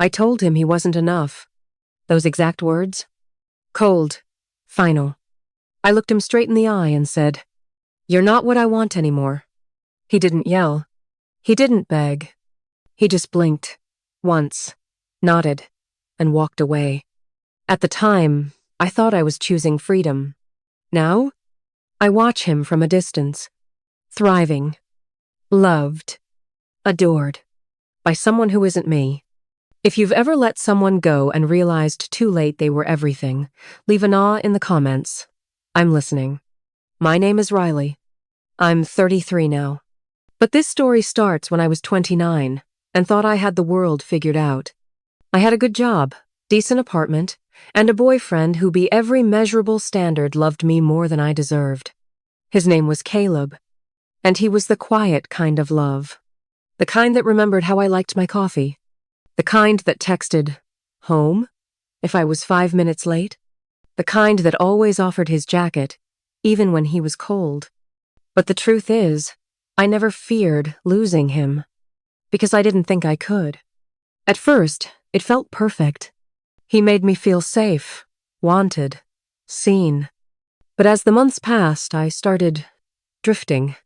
I told him he wasn't enough. Those exact words. Cold. Final. I looked him straight in the eye and said, "You're not what I want anymore." He didn't yell. He didn't beg. He just blinked. Once. Nodded. And walked away. At the time, I thought I was choosing freedom. Now, I watch him from a distance. Thriving. Loved. Adored. By someone who isn't me. If you've ever let someone go and realized too late they were everything, leave an awe in the comments. I'm listening. My name is Riley. I'm 33 now. But this story starts when I was 29 and thought I had the world figured out. I had a good job, decent apartment, and a boyfriend who by every measurable standard loved me more than I deserved. His name was Caleb, and he was the quiet kind of love. The kind that remembered how I liked my coffee. The kind that texted, "Home?" if I was 5 minutes late. The kind that always offered his jacket, even when he was cold. But the truth is, I never feared losing him, because I didn't think I could. At first, it felt perfect. He made me feel safe, wanted, seen. But as the months passed, I started drifting.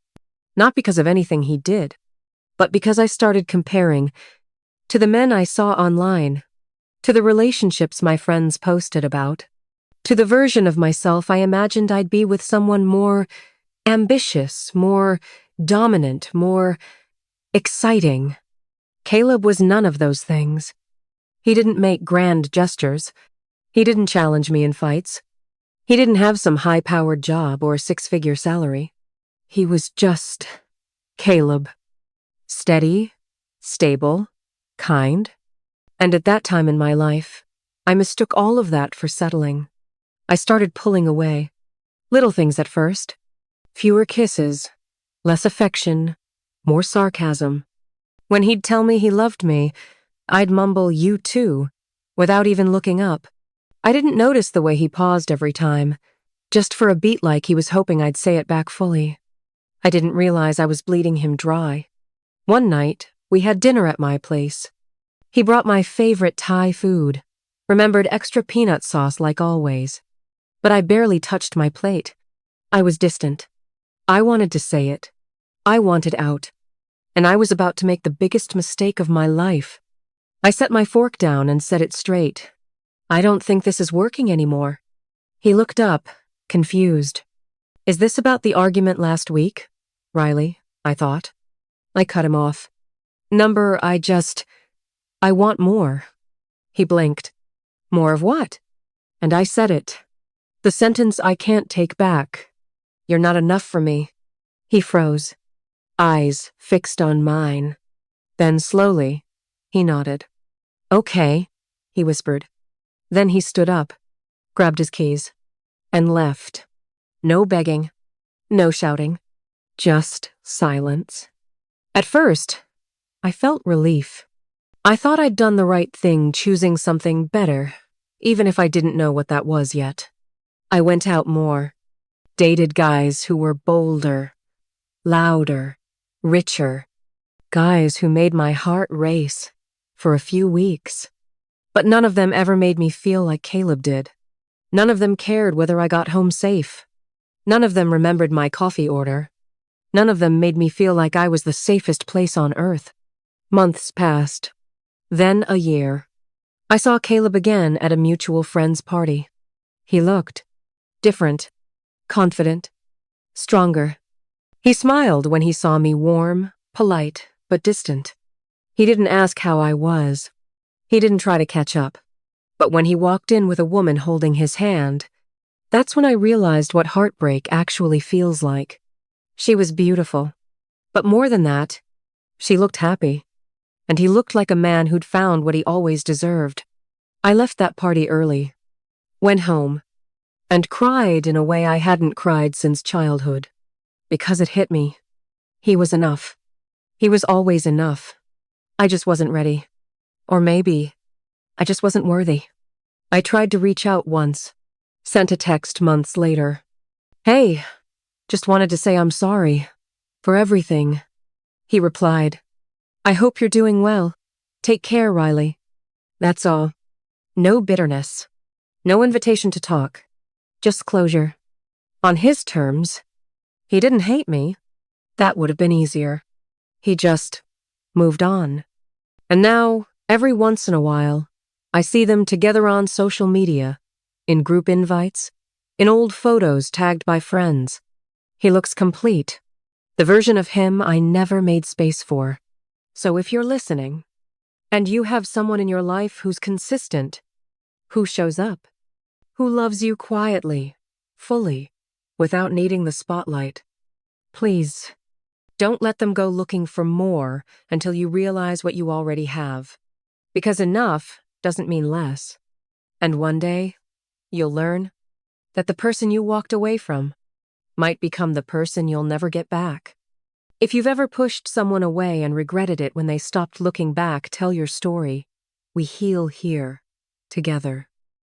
Not because of anything he did, but because I started comparing to the men I saw online, to the relationships my friends posted about, to the version of myself I imagined I'd be with someone more ambitious, more dominant, more exciting. Caleb was none of those things. He didn't make grand gestures. He didn't challenge me in fights. He didn't have some high-powered job or six-figure salary. He was just Caleb. Steady, stable, kind. And at that time in my life, I mistook all of that for settling. I started pulling away. Little things at first. Fewer kisses, less affection, more sarcasm. When he'd tell me he loved me, I'd mumble, "You too," without even looking up. I didn't notice the way he paused every time, just for a beat like he was hoping I'd say it back fully. I didn't realize I was bleeding him dry. One night, we had dinner at my place. He brought my favorite Thai food, remembered extra peanut sauce like always. But I barely touched my plate. I was distant. I wanted to say it. I wanted out. And I was about to make the biggest mistake of my life. I set my fork down and set it straight. "I don't think this is working anymore." He looked up, confused. "Is this about the argument last week, Riley?" I thought. I cut him off. I want more." He blinked. "More of what?" And I said it. The sentence I can't take back. "You're not enough for me." He froze, eyes fixed on mine. Then slowly, he nodded. "Okay," he whispered. Then he stood up, grabbed his keys, and left. No begging, no shouting, just silence. At first, I felt relief. I thought I'd done the right thing choosing something better, even if I didn't know what that was yet. I went out more, dated guys who were bolder, louder, richer, guys who made my heart race for a few weeks. But none of them ever made me feel like Caleb did. None of them cared whether I got home safe. None of them remembered my coffee order. None of them made me feel like I was the safest place on earth. Months passed. Then a year. I saw Caleb again at a mutual friend's party. He looked different, confident, stronger. He smiled when he saw me, warm, polite, but distant. He didn't ask how I was. He didn't try to catch up. But when he walked in with a woman holding his hand, that's when I realized what heartbreak actually feels like. She was beautiful. But more than that, she looked happy. And he looked like a man who'd found what he always deserved. I left that party early, went home, and cried in a way I hadn't cried since childhood. Because it hit me. He was enough. He was always enough. I just wasn't ready. Or maybe I just wasn't worthy. I tried to reach out once, sent a text months later. "Hey, just wanted to say I'm sorry for everything." He replied, "I hope you're doing well. Take care, Riley." That's all. No bitterness. No invitation to talk. Just closure. On his terms. He didn't hate me. That would have been easier. He just moved on. And now, every once in a while, I see them together on social media, in group invites, in old photos tagged by friends. He looks complete. The version of him I never made space for. So if you're listening, and you have someone in your life who's consistent, who shows up, who loves you quietly, fully, without needing the spotlight, please, don't let them go looking for more until you realize what you already have. Because enough doesn't mean less. And one day, you'll learn that the person you walked away from might become the person you'll never get back. If you've ever pushed someone away and regretted it when they stopped looking back, tell your story. We heal here, together.